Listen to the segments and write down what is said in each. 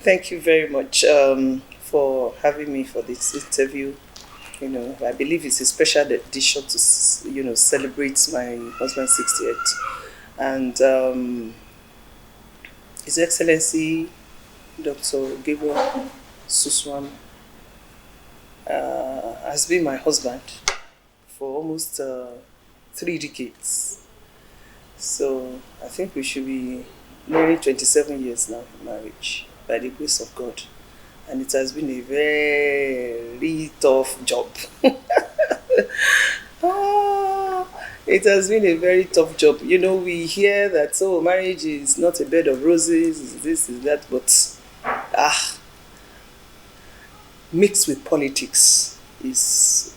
Thank you very much for having me for this interview. I believe it's a special edition to, celebrate my husband's 60th. And His Excellency Dr. Gabriel Suswam has been my husband for almost 3 decades. So I think we should be nearly 27 years now in marriage by the grace of God. And it has been a very tough job. Ah, it has been a very tough job. We hear that, marriage is not a bed of roses, is this, is that, but ah, mixed with politics is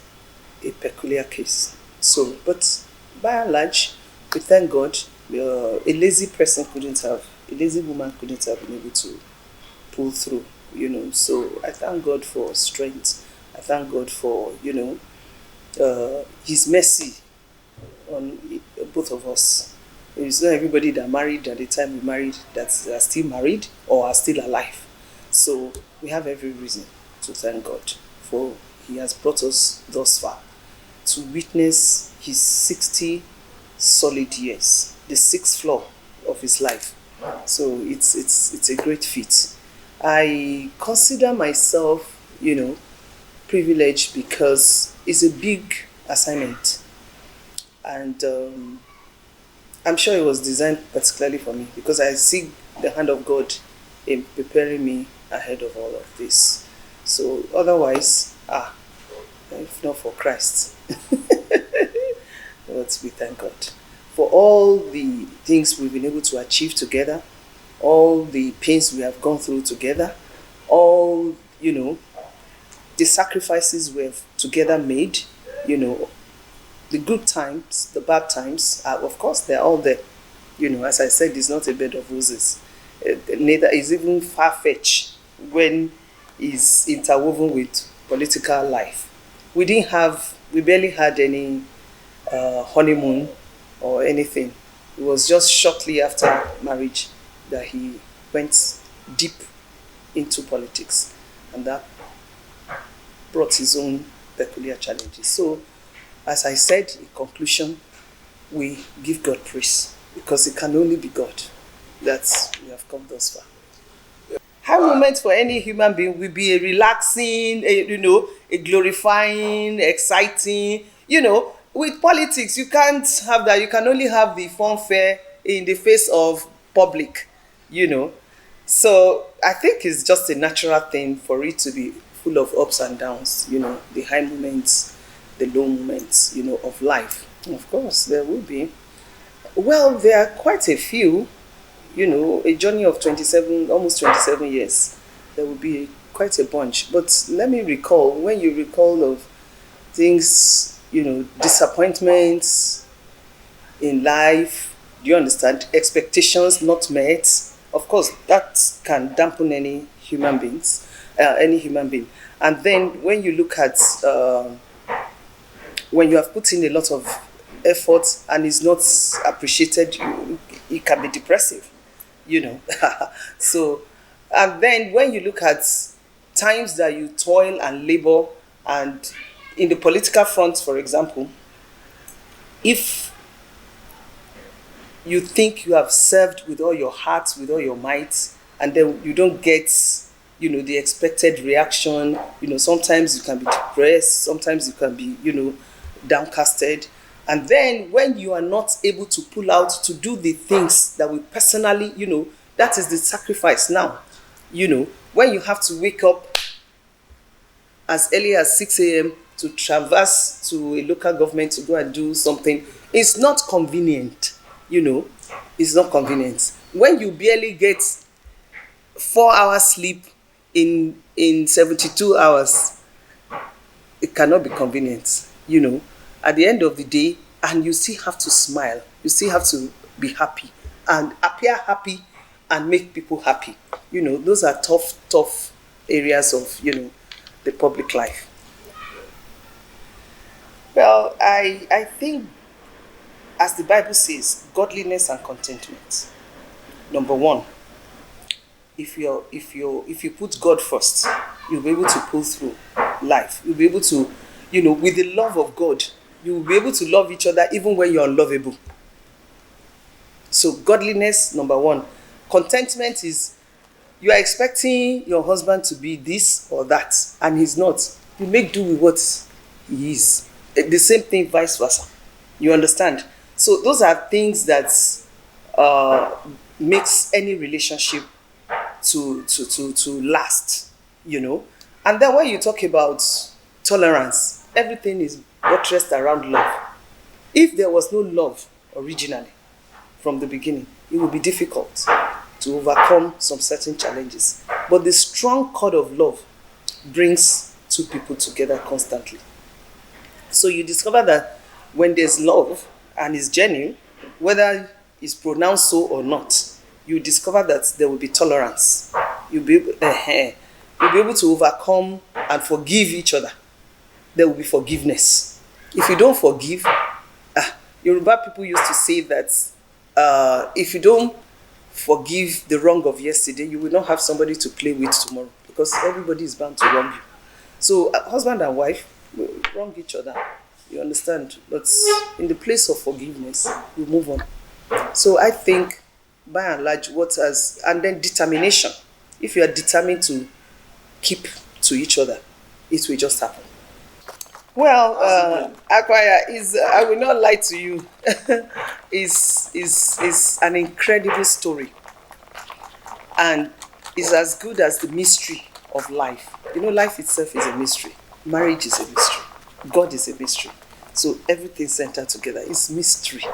a peculiar case. So, but by and large, we thank God. A lazy person couldn't have, a lazy woman couldn't have been able to pull through. So I thank God for strength. I thank God for His mercy on both of us. It's not everybody that married at the time we married that are still married or are still alive. So we have every reason to thank God for He has brought us thus far to witness His 60 solid years, the sixth floor of His life. So it's a great feat. I consider myself, privileged because it's a big assignment, and I'm sure it was designed particularly for me because I see the hand of God in preparing me ahead of all of this. So otherwise, if not for Christ, but we thank God for all the things we've been able to achieve together, all the pains we have gone through together, all, the sacrifices we've together made, the good times, the bad times, of course, they're all there. As I said, it's not a bed of roses. Neither is even far-fetched when it's interwoven with political life. We barely had any honeymoon or anything. It was just shortly after marriage that he went deep into politics, and that brought his own peculiar challenges. So, as I said in conclusion, we give God praise because it can only be God that we have come thus far. High moment for any human being will be a relaxing, a glorifying, exciting. With politics, you can't have that. You can only have the fanfare in the face of public. you know. So I think it's just a natural thing for it to be full of ups and downs, the high moments, the low moments, of life. Of course, there will be. Well, there are quite a few, a journey of 27, almost 27 years. There will be quite a bunch. But let me recall, when you recall of things, disappointments in life, do you understand? Expectations not met. Of course, that can dampen any human being. And then when you look at when you have put in a lot of effort and is not appreciated, it can be depressive, you know. So, and then when you look at times that you toil and labor, and in the political front, for example, if you think you have served with all your heart, with all your might, and then you don't get, the expected reaction, sometimes you can be depressed, sometimes you can be, downcasted. And then when you are not able to pull out to do the things that we personally, that is the sacrifice now. When you have to wake up as early as 6 a.m. to traverse to a local government to go and do something, it's not convenient, it's not convenient. When you barely get 4 hours sleep in 72 hours, it cannot be convenient, at the end of the day, and you still have to smile, you still have to be happy and appear happy and make people happy. Those are tough areas of, the public life. Well, I think, as the Bible says, godliness and contentment. Number one, if you put God first, you'll be able to pull through life. You'll be able to, with the love of God, you will be able to love each other even when you're unlovable. So godliness, number one. Contentment is, you are expecting your husband to be this or that, and he's not. You make do with what he is. The same thing, vice versa. You understand? So those are things that uh, makes any relationship to last. And then when you talk about tolerance, everything is buttressed around love. If there was no love originally from the beginning, it would be difficult to overcome some certain challenges. But the strong cord of love brings two people together constantly. So you discover that when there's love and it's genuine, whether it's pronounced so or not, you discover that there will be tolerance. You'll be able to overcome and forgive each other. There will be forgiveness. If you don't forgive, Yoruba people used to say that if you don't forgive the wrong of yesterday, you will not have somebody to play with tomorrow, because everybody is bound to wrong you. So husband and wife will wrong each other, you understand? But in the place of forgiveness, we move on. So I think, by and large, and then determination. If you are determined to keep to each other, it will just happen. Well, Akwaya is, I will not lie to you, is an incredible story, and is as good as the mystery of life. Life itself is a mystery. Marriage is a mystery. God is a mystery. So everything centered together is mystery.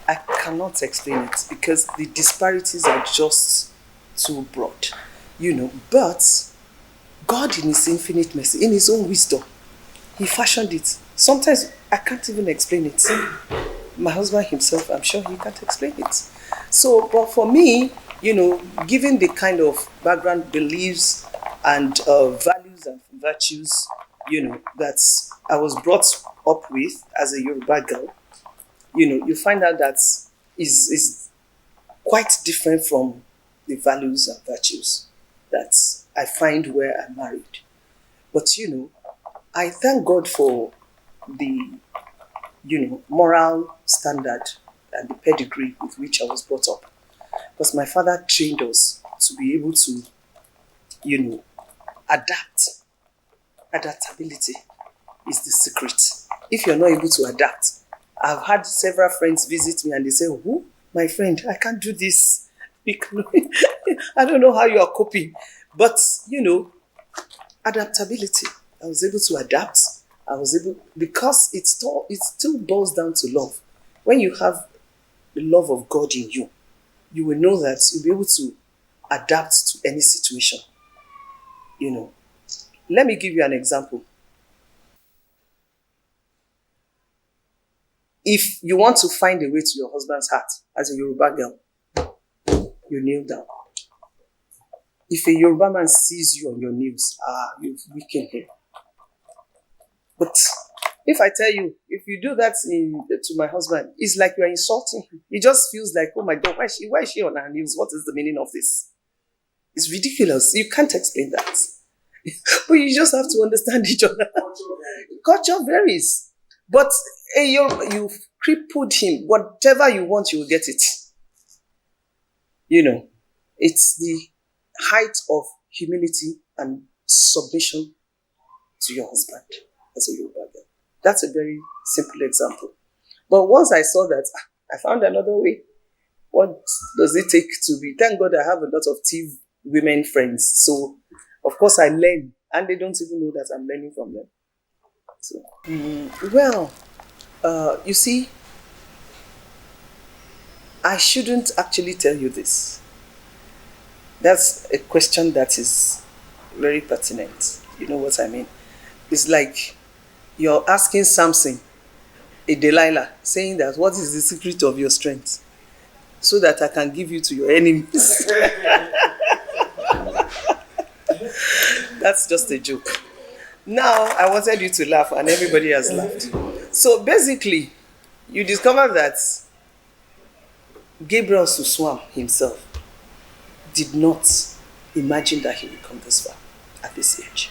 I cannot explain it because the disparities are just too broad. But God, in his infinite mercy, in his own wisdom, he fashioned it. Sometimes I can't even explain it. My husband himself, I'm sure he can't explain it. So, but for me, given the kind of background, beliefs, and values and virtues, that I was brought up with as a Yoruba girl, you find out that is quite different from the values and virtues that I find where I'm married. But I thank God for the moral standard and the pedigree with which I was brought up, because my father trained us to be able to adapt. Adaptability is the secret. If you're not able to adapt, I've had several friends visit me and they say, "Who? My friend, I can't do this. I don't know how you are coping." But adaptability. I was able to adapt. Because it still boils down to love. When you have the love of God in you, you will know that you'll be able to adapt to any situation. Let me give you an example. If you want to find a way to your husband's heart as a Yoruba girl, you kneel down. If a Yoruba man sees you on your knees, you've weakened him. But if I tell you, if you do that to my husband, it's like you are insulting him. He just feels like, oh my God, why is she on her knees? What is the meaning of this? It's ridiculous. You can't explain that. But you just have to understand each other. Culture varies. But you crippled him. Whatever you want, you will get it. It's the height of humility and submission to your husband as a Yoruba girl. That's a very simple example. But once I saw that, I found another way. What does it take to be? Thank God I have a lot of thief women friends. So, of course, I learn. And they don't even know that I'm learning from them. So, you see, I shouldn't actually tell you this. That's a question that is very pertinent. You know what I mean? It's like you're asking Samson, a Delilah, saying that, what is the secret of your strength? So that I can give you to your enemies. That's just a joke. Now, I wanted you to laugh and everybody has laughed. So basically, you discover that Gabriel Suswam himself did not imagine that he will come this far at this age.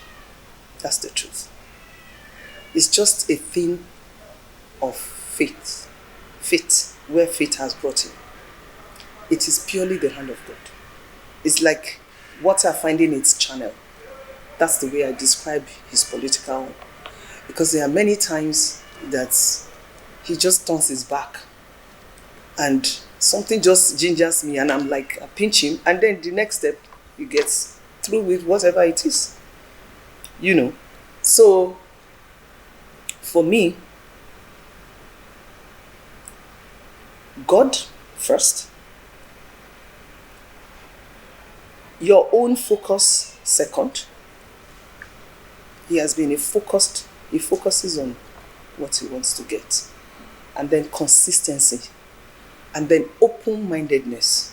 That's the truth. It's just a thing of faith. Faith, where faith has brought him. It is purely the hand of God. It's like water finding its channel. That's the way I describe his political. Because there are many times that he just turns his back and something just gingers me and I'm like, I pinch him, and then the next step he gets through with whatever it is. So for me, God first, your own focus second. He focuses on what he wants to get, and then consistency, and then open-mindedness.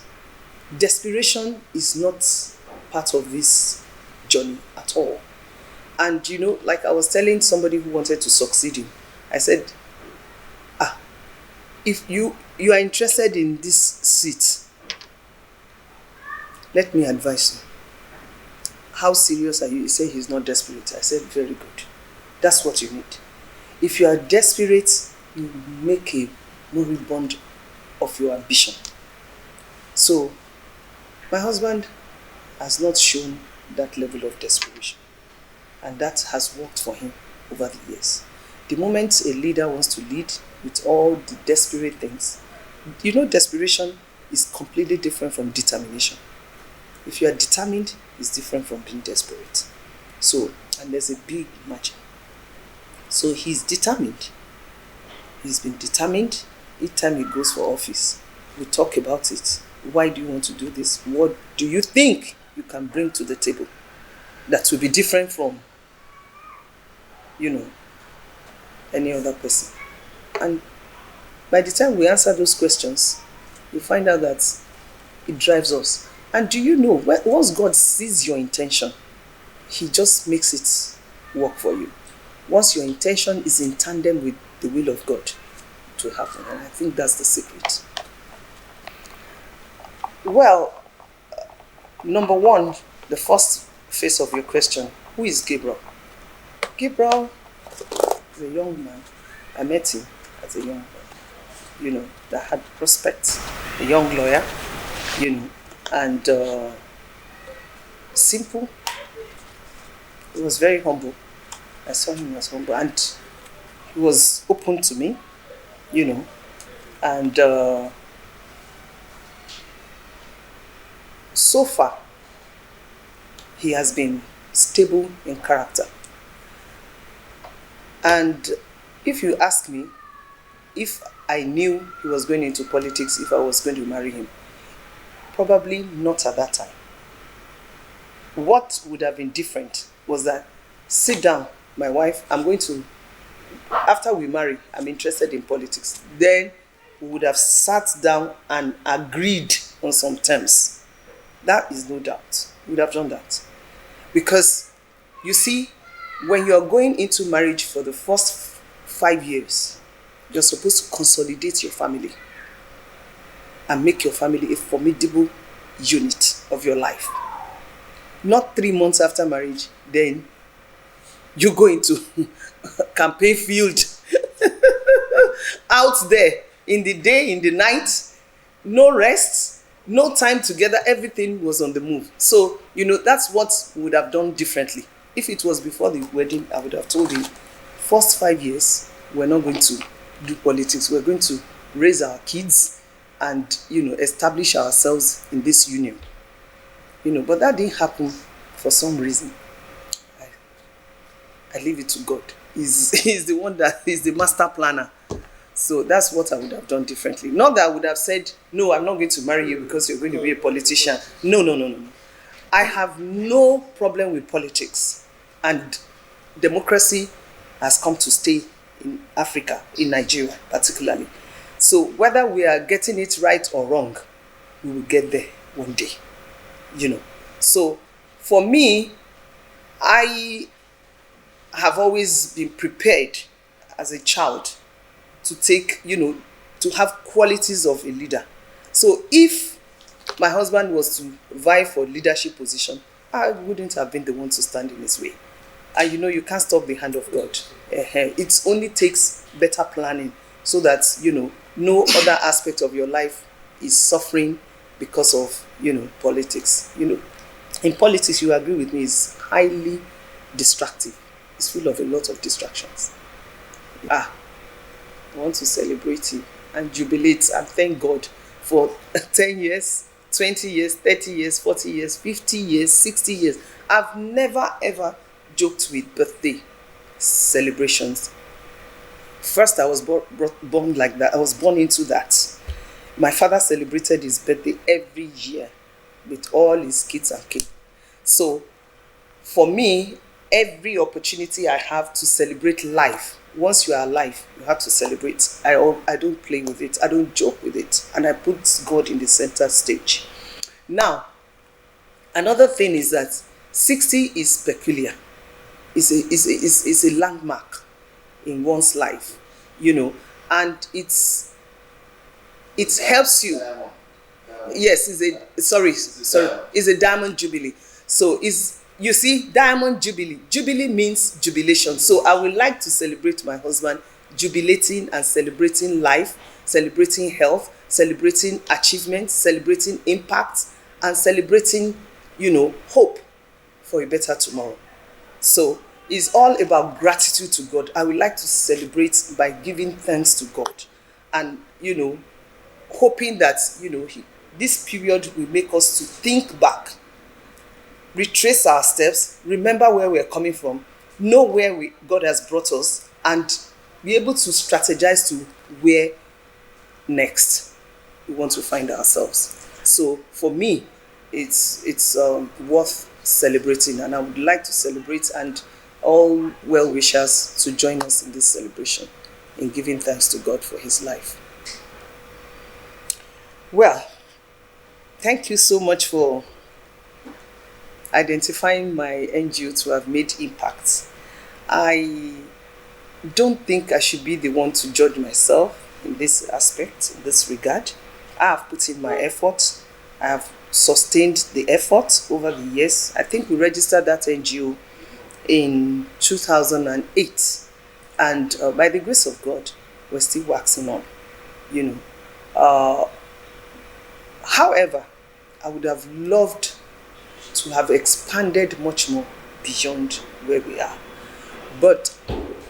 Desperation is not part of this journey at all. And like I was telling somebody who wanted to succeed him, I said, if you are interested in this seat, let me advise you. How serious are you? He said he's not desperate. I said, very good. That's what you need. If you are desperate, you make a moribund of your ambition. So, my husband has not shown that level of desperation. And that has worked for him over the years. The moment a leader wants to lead with all the desperate things, desperation is completely different from determination. If you are determined, it's different from being desperate. So, and there's a big margin. So he's determined. He's been determined. Each time he goes for office, we talk about it. Why do you want to do this? What do you think you can bring to the table that will be different from, any other person? And by the time we answer those questions, you find out that it drives us. And do you know, once God sees your intention, he just makes it work for you. Once your intention is in tandem with the will of God, it will happen. And I think that's the secret. Well, number one, the first phase of your question, who is Gabriel? Gabriel is a young man. I met him as a young boy, that had prospects, a young lawyer, and simple. He was very humble. I saw him as humble, and he was open to me, and so far he has been stable in character. And if you ask me if I knew he was going into politics, if I was going to marry him, probably not at that time. What would have been different was that, sit down, my wife, after we marry, I'm interested in politics. Then we would have sat down and agreed on some terms. That is no doubt. We would have done that. Because, you see, when you are going into marriage for the first 5 years, you're supposed to consolidate your family and make your family a formidable unit of your life. Not 3 months after marriage, then you go into campaign field out there in the day, in the night, no rest, no time together, everything was on the move. So, that's what we would have done differently. If it was before the wedding, I would have told him, first 5 years, we're not going to do politics. We're going to raise our kids and, establish ourselves in this union. But that didn't happen for some reason. I leave it to God. He's the one that is the master planner. So that's what I would have done differently. Not that I would have said, no, I'm not going to marry you because you're going to be a politician. No. I have no problem with politics. And democracy has come to stay in Africa, in Nigeria particularly. So whether we are getting it right or wrong, we will get there one day. So for me, I have always been prepared as a child to take, to have qualities of a leader. So if my husband was to vie for leadership position, I wouldn't have been the one to stand in his way. And you can't stop the hand of God. It only takes better planning so that, no other aspect of your life is suffering because of, politics. In politics, you agree with me, it's highly distractive. It's full of a lot of distractions. I want to celebrate you and jubilate and thank God for 10 years, 20 years, 30 years, 40 years, 50 years, 60 years. I've never ever joked with birthday celebrations. First, I was born like that. I was born into that. My father celebrated his birthday every year with all his kids and cake. So, for me, every opportunity I have to celebrate life, once you are alive, you have to celebrate. I don't play with it. I don't joke with it. And I put God in the center stage. Now, another thing is that 60 is peculiar. It's a landmark in one's life, and it helps you. Yes, it's a diamond jubilee. So you see, diamond jubilee. Jubilee means jubilation. So I would like to celebrate my husband, jubilating and celebrating life, celebrating health, celebrating achievements, celebrating impact, and celebrating, hope for a better tomorrow. So it's all about gratitude to God. I would like to celebrate by giving thanks to God and, hoping that, this period will make us to think back, retrace our steps, remember where we're coming from, know where God has brought us, and be able to strategize to where next we want to find ourselves. So for me, it's worth celebrating, and I would like to celebrate and all well-wishers to join us in this celebration in giving thanks to God for his life. Well, thank you so much for identifying my NGO to have made impact. I don't think I should be the one to judge myself in this aspect, in this regard. I have put in my effort. I have sustained the effort over the years. I think we registered that NGO in 2008, and by the grace of God, we're still waxing on, However, I would have loved to have expanded much more beyond where we are. But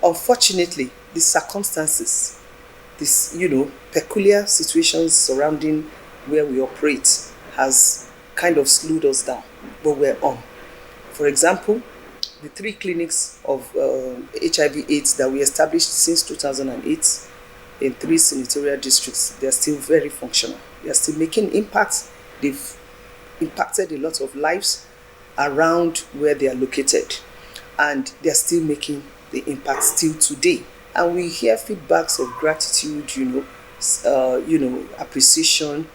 unfortunately, the circumstances, this, peculiar situations surrounding where we operate has kind of slowed us down, but we're on. For example, the 3 clinics of HIV/AIDS that we established since 2008 in 3 senatorial districts, they're still very functional. They're still making impacts. They've impacted a lot of lives around where they are located, and they're still making the impact still today. And we hear feedbacks of gratitude, appreciation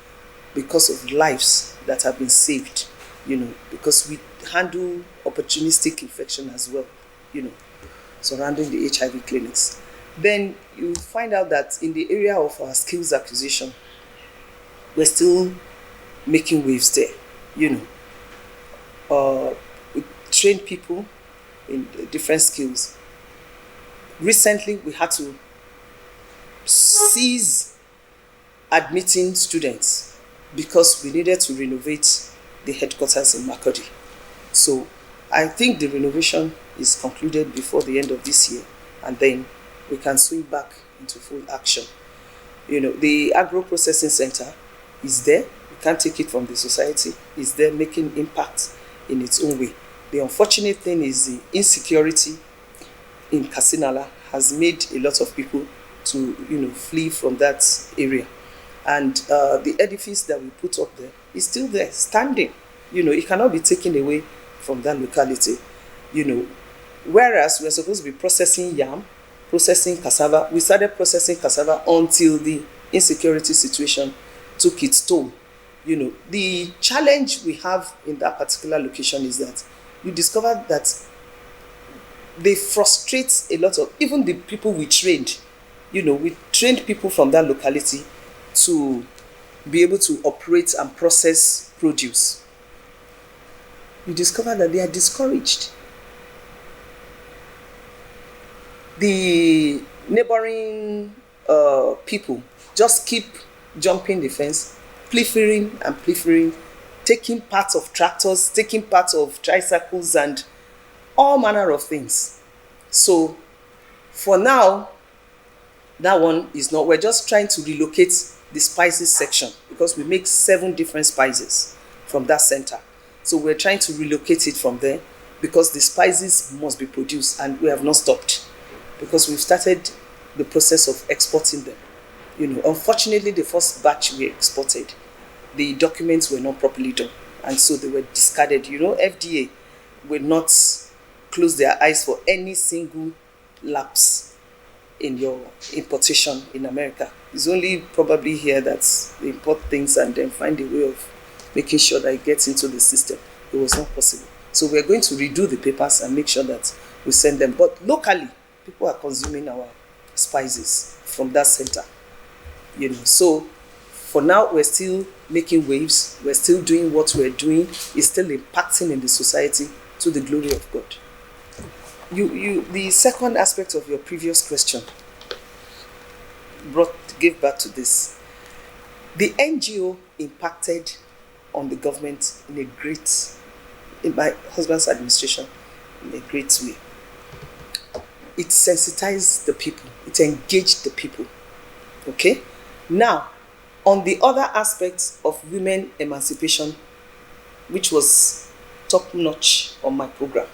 because of lives that have been saved, because we handle opportunistic infection as well, surrounding the HIV clinics. Then you find out that in the area of our skills acquisition, we're still making waves there, we train people in different skills. Recently, we had to cease admitting students because we needed to renovate the headquarters in Makurdi. So I think the renovation is concluded before the end of this year, and then we can swing back into full action. The agro-processing center is there. We can't take it from the society. It's there making impact in its own way. The unfortunate thing is the insecurity in Kasinala has made a lot of people to, flee from that area. And the edifice that we put up there is still there, standing. It cannot be taken away from that locality. Whereas we're supposed to be processing yam, processing cassava. We started processing cassava until the insecurity situation took its toll. The challenge we have in that particular location is that you discover that they frustrate a lot of, even the people we trained. We trained people from that locality to be able to operate and process produce, you discover that they are discouraged. The neighboring people just keep jumping the fence, proliferating, taking parts of tractors, taking parts of tricycles, and all manner of things. So for now, that one is not. We're just trying to relocate the spices section because we make 7 different spices from that center. So we're trying to relocate it from there because the spices must be produced, and we have not stopped because we've started the process of exporting them. Unfortunately, the first batch we exported, the documents were not properly done, and so they were discarded. FDA will not close their eyes for any single lapse in your importation in America. It's only probably here that they import things and then find a way of making sure that it gets into the system. It was not possible. So we're going to redo the papers and make sure that we send them. But locally, people are consuming our spices from that center. So for now, we're still making waves. We're still doing what we're doing. It's still impacting in the society to the glory of God. The second aspect of your previous question gave back to this. The NGO impacted on the government in my husband's administration, in a great way. It sensitized the people. It engaged the people. Okay? Now, on the other aspects of women emancipation, which was top-notch on my program,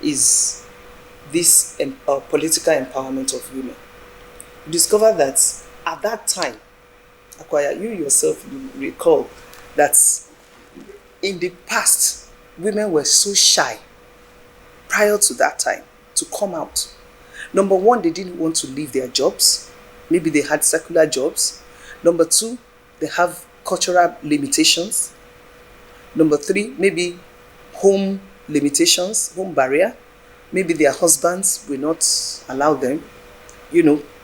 is this political empowerment of women. You discover that at that time, Akwaya, you yourself recall that in the past, women were so shy prior to that time to come out. Number one, they didn't want to leave their jobs. Maybe they had secular jobs. Number two, they have cultural limitations. Number three, maybe home limitations, home barrier. Maybe their husbands will not allow them.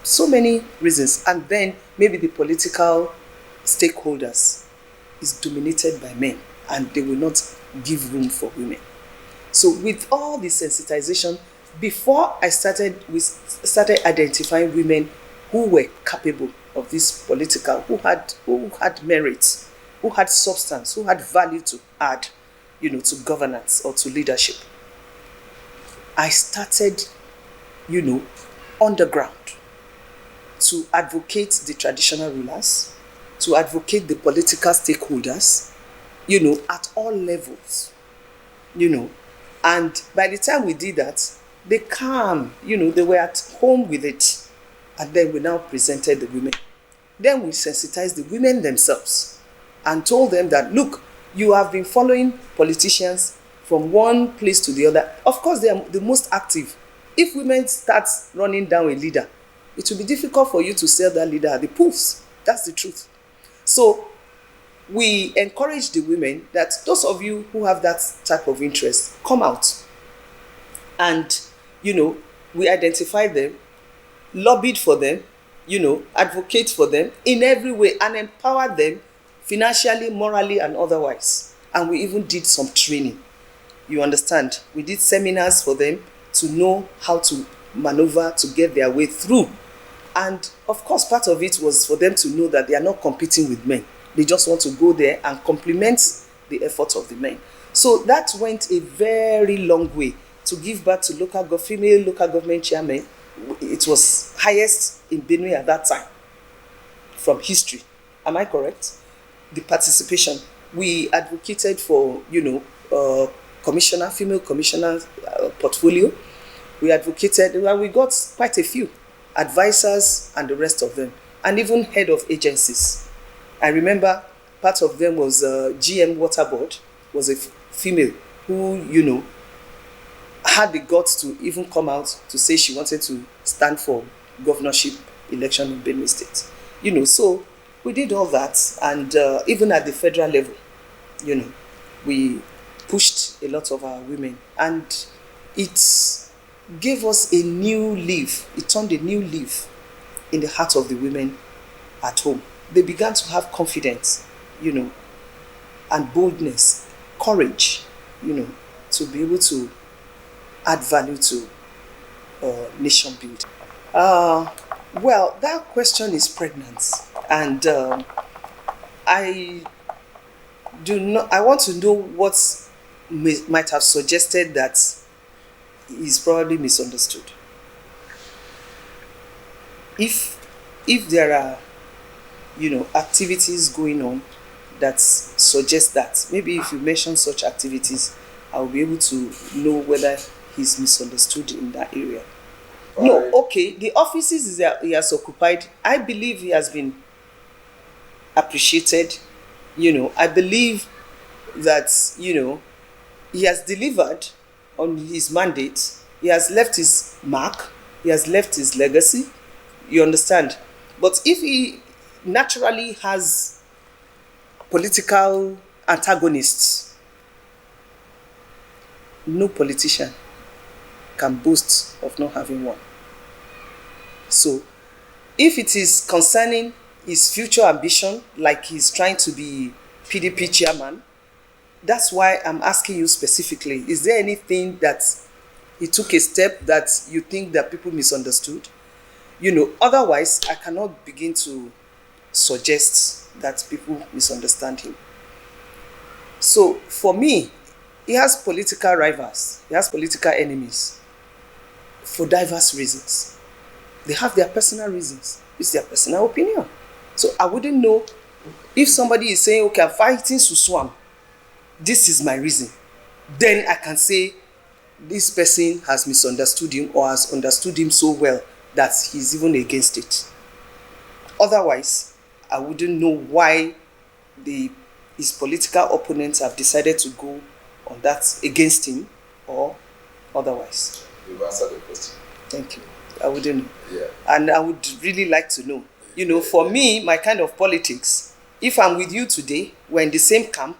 So many reasons. And then maybe the political stakeholders is dominated by men and they will not give room for women. So with all the sensitization, before we started identifying women who were capable of this political, who had merit, who had substance, who had value to add, to governance or to leadership. I started, underground to advocate the traditional rulers, to advocate the political stakeholders, at all levels, And by the time we did that, they came, they were at home with it. And then we now presented the women. Then we sensitized the women themselves and told them that, look, you have been following politicians from one place to the other. Of course, they are the most active. If women start running down a leader, it will be difficult for you to sell that leader at the polls. That's the truth. So we encourage the women that those of you who have that type of interest, come out. And, we identify them, lobbied for them, advocate for them in every way and empower them financially, morally, and otherwise. And we even did some training. You understand? We did seminars for them to know how to maneuver to get their way through. And of course, part of it was for them to know that they are not competing with men. They just want to go there and complement the efforts of the men. So that went a very long way to give back to female local government chairmen. It was highest in Benue at that time from history. Am I correct? The participation. We advocated for, female commissioner portfolio. We advocated, we got quite a few advisors and the rest of them, and even head of agencies. I remember part of them was GM Water Board, was a female who, had the guts to even come out to say she wanted to stand for governorship election in Benue State. So we did all that, and even at the federal level, we pushed a lot of our women, and it gave us a new leaf. It turned a new leaf in the heart of the women at home. they began to have confidence, and boldness, courage, to be able to add value to nation building. Well, that question is pregnant, and I do not. I want to know what might have suggested that is probably misunderstood. If there are activities going on that suggest that, maybe if you mention such activities, I'll be able to know whether he's misunderstood in that area. No, okay, the offices he has occupied, I believe he has been appreciated. I believe that he has delivered on his mandate. He has left his mark. He has left his legacy. You understand? But if he naturally has political antagonists, no politician can boast of not having one. So, if it is concerning his future ambition, like he's trying to be PDP chairman, that's why I'm asking you specifically, is there anything that he took a step that you think that people misunderstood? Otherwise, I cannot begin to suggest that people misunderstand him. So, for me, he has political rivals, he has political enemies for diverse reasons. They have their personal reasons. It's their personal opinion. So I wouldn't know if somebody is saying, okay, I'm fighting Suswam. This is my reason. Then I can say this person has misunderstood him or has understood him so well that he's even against it. Otherwise, I wouldn't know why his political opponents have decided to go on that against him or otherwise. You've answered the question. Thank you. I wouldn't know. Yeah. And I would really like to know. For me, my kind of politics, if I'm with you today, we're in the same camp,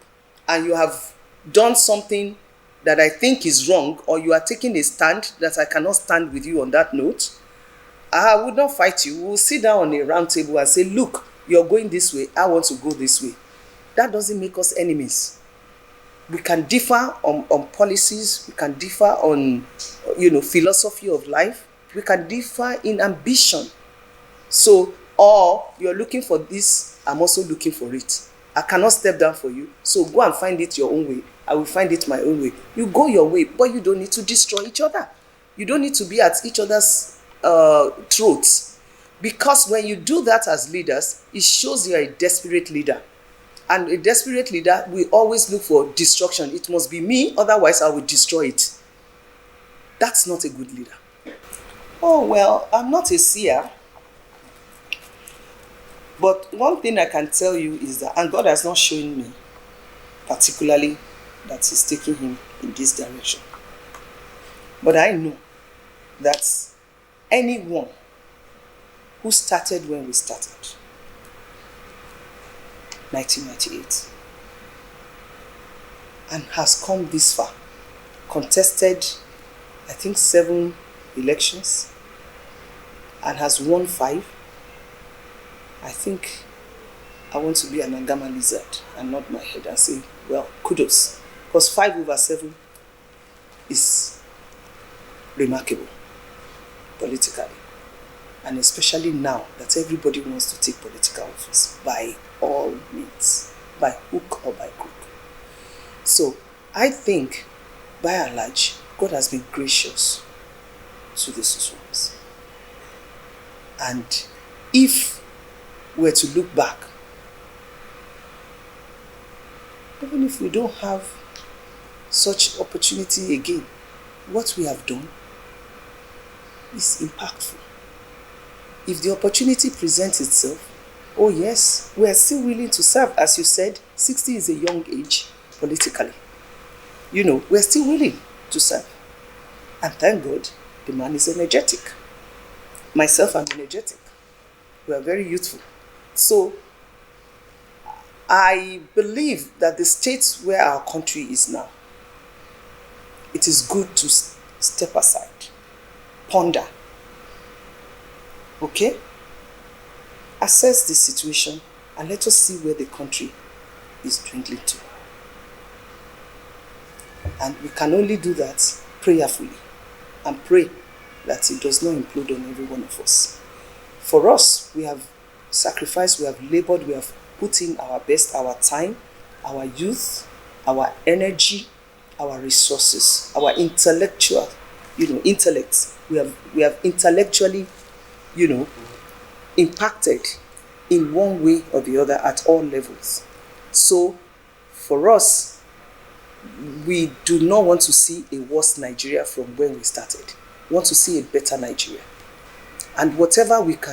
and you have done something that I think is wrong, or you are taking a stand that I cannot stand with you on that note, I would not fight you. We'll sit down on a round table and say, look, you're going this way, I want to go this way. That doesn't make us enemies. We can differ on policies, we can differ on philosophy of life, we can differ in ambition. So, or you're looking for this, I'm also looking for it. I cannot step down for you, so go and find it your own way. I will find it my own way. You go your way, but you don't need to destroy each other. You don't need to be at each other's throats. Because when you do that as leaders, it shows you're a desperate leader. And a desperate leader will always look for destruction. It must be me, otherwise I will destroy it. That's not a good leader. Oh, well, I'm not a seer. But one thing I can tell you is that, and God has not shown me particularly that He's taking him in this direction. But I know that anyone who started when we started, 1998, and has come this far, contested, I think, 7 elections, and has won 5, I think I want to be an Angama lizard and nod my head and say, well, kudos. Because 5/7 is remarkable politically. And especially now that everybody wants to take political office by all means, by hook or by crook. So I think, by and large, God has been gracious to the Suswams. And if we're to look back, even if we don't have such opportunity again, what we have done is impactful. If the opportunity presents itself, oh yes, we are still willing to serve. As you said, 60 is a young age politically. We're still willing to serve. And thank God, the man is energetic. Myself, I'm energetic. We are very youthful. So, I believe that the state where our country is now, it is good to step aside, ponder, okay? Assess the situation and let us see where the country is dwindling to. And we can only do that prayerfully, and pray that it does not implode on every one of us. For us, we have sacrificed, we have labored, we have put in our best, our time, our youth, our energy, our resources, our intellectual, intellect. We have intellectually, impacted in one way or the other at all levels. So for us, we do not want to see a worse Nigeria from when we started. We want to see a better Nigeria. And whatever we can